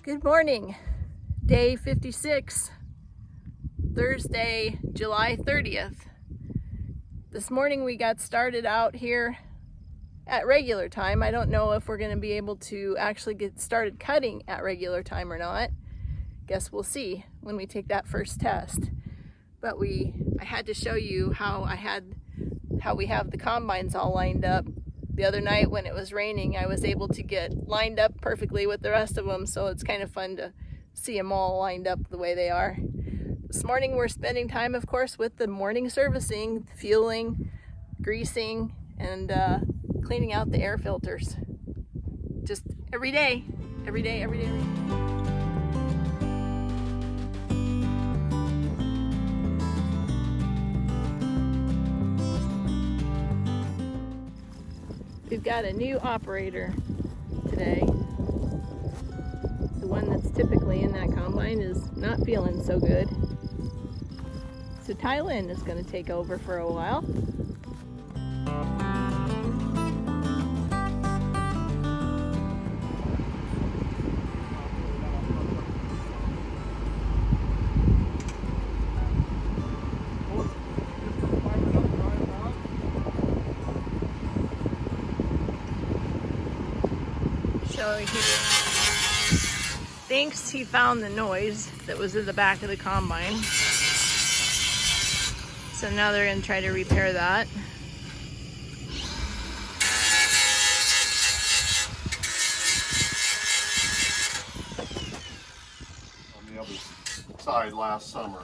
Good morning, day 56, Thursday, July 30th. This morning we got started out here at regular time. I don't know if we're going to be able to actually get started cutting at regular time or not. Guess we'll see when we take that first test. But I had to show you how we have the combines all lined up. The other night when it was raining, I was able to get lined up perfectly with the rest of them, so it's kind of fun to see them all lined up the way they are. This morning we're spending time, of course, with the morning servicing, fueling, greasing, and cleaning out the air filters. Just every day, every day, every day. We've got a new operator today. The one that's typically in that combine is not feeling so good. So Tylin is going to take over for a while. So he thinks he found the noise that was in the back of the combine. So now they're going to try to repair that. On the other side last summer.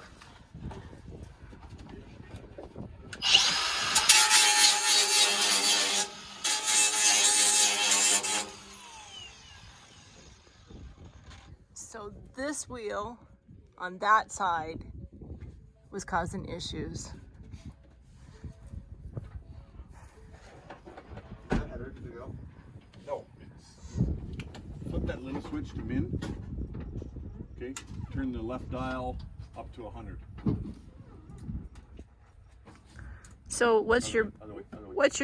So this wheel on that side was causing issues. No, flip that little switch to min. Okay, turn the left dial up to 100. So what's your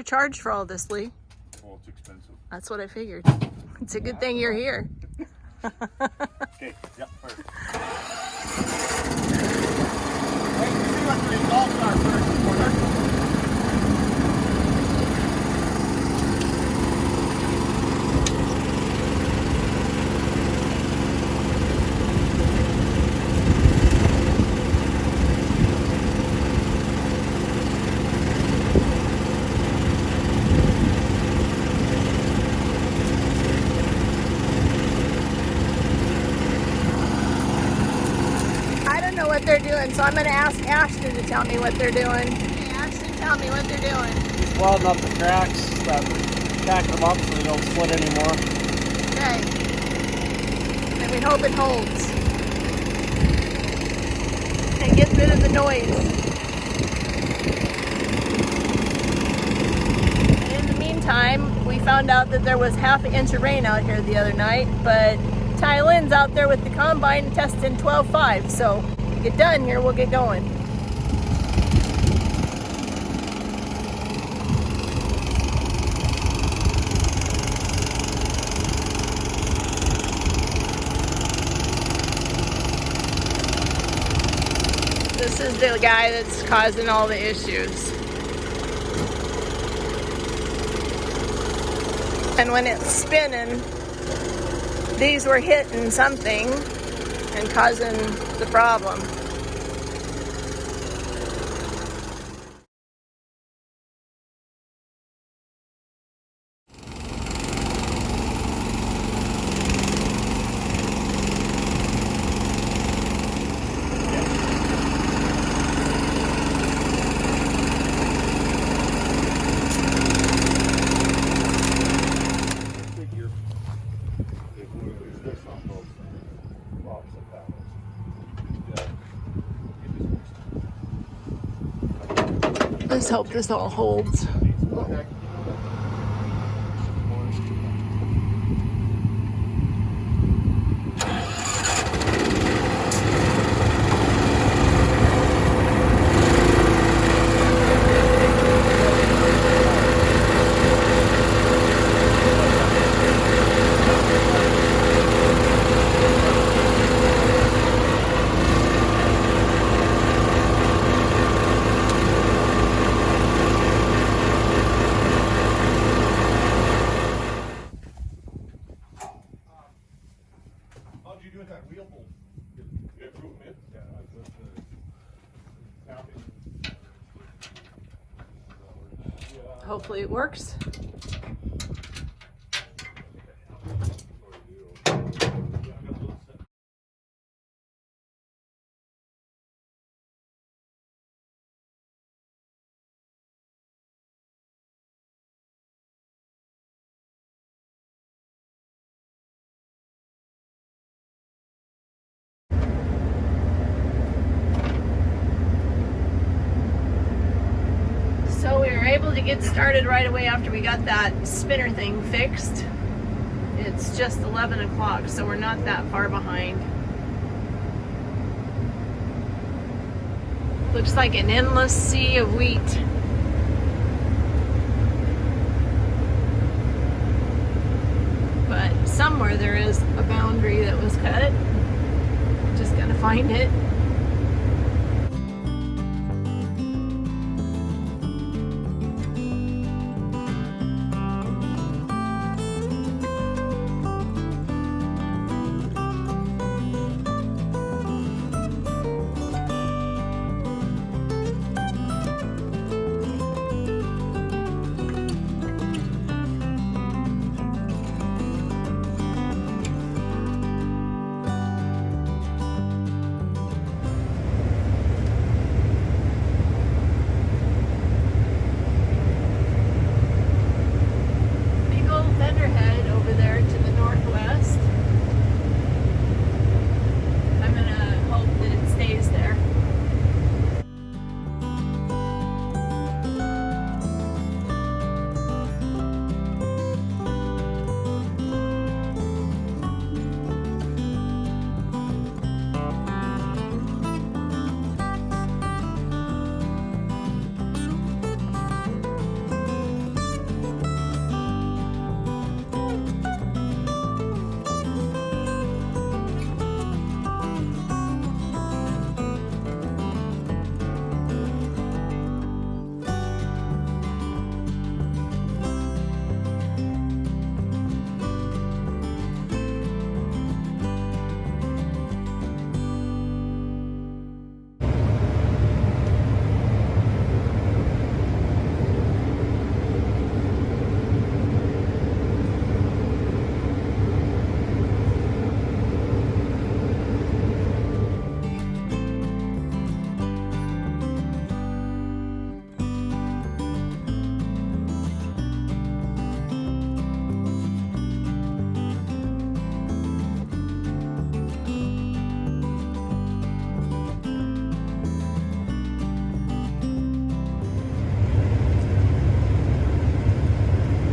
charge for all this, Lee? Oh, it's expensive. That's what I figured. It's a good thing you're here. Okay, yep, first. Wait, see what the results are first. What they're doing, so I'm going to ask Ashton to tell me what they're doing. Okay, Ashton, tell me what they're doing. Just welding up the cracks, jacking them up so they don't split anymore. Okay. And we hope it holds. And get rid of the noise. And in the meantime, we found out that there was half an inch of rain out here the other night, but Tylin's out there with the combine testing 12.5, so get done here, we'll get going. This is the guy that's causing all the issues. And when it's spinning, these were hitting something and causing the problem. Let's hope this all holds. Okay. do with that wheel bolt? Get room in? Yeah, with the tapping. Hopefully it works. So we were able to get started right away after we got that spinner thing fixed. It's just 11 o'clock, so we're not that far behind. Looks like an endless sea of wheat. But somewhere there is a boundary that was cut. Just gotta find it.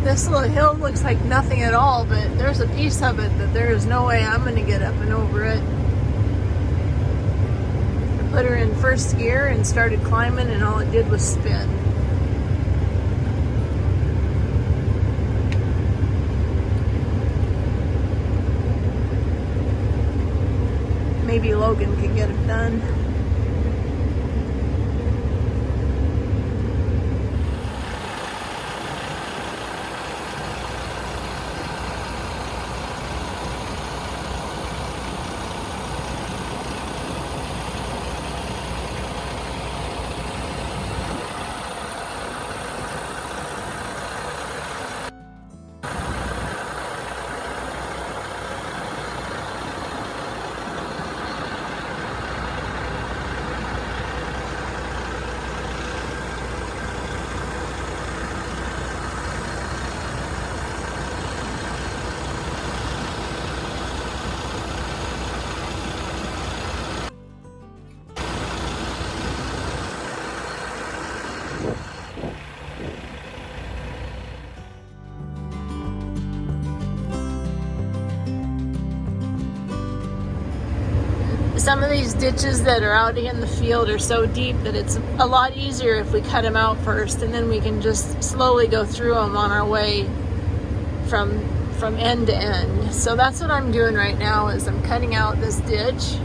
This little hill looks like nothing at all, but there's a piece of it that there is no way I'm going to get up and over it. I put her in first gear and started climbing, and all it did was spin. Maybe Logan can get it done. Some of these ditches that are out in the field are so deep that it's a lot easier if we cut them out first, and then we can just slowly go through them on our way from end to end. So that's what I'm doing right now, is I'm cutting out this ditch.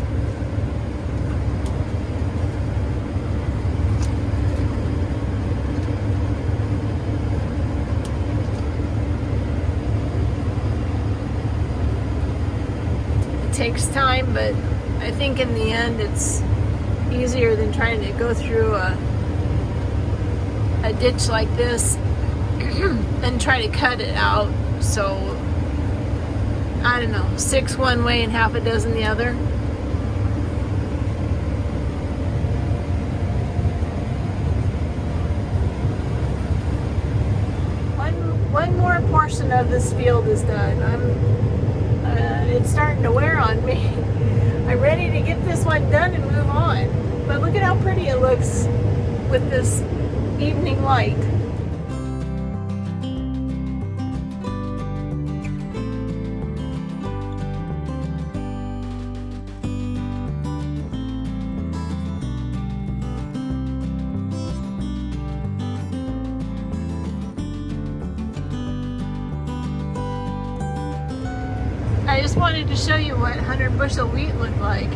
It takes time, but I think in the end it's easier than trying to go through a ditch like this and try to cut it out. So I don't know, 6 one way and half a dozen the other. One more portion of this field is done. It's starting to wear on me. I'm ready to get this one done and move on. But look at how pretty it looks with this evening light. I just wanted to show you what 100 bushel wheat looked like.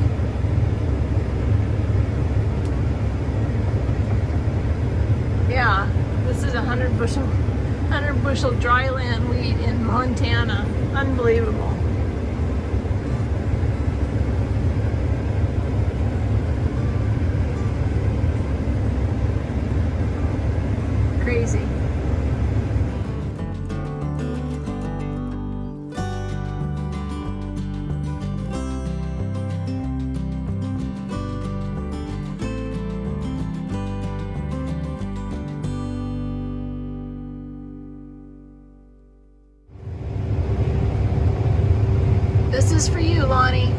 Yeah, this is 100 bushel dryland wheat in Montana. Unbelievable. Crazy. This is for you, Lonnie.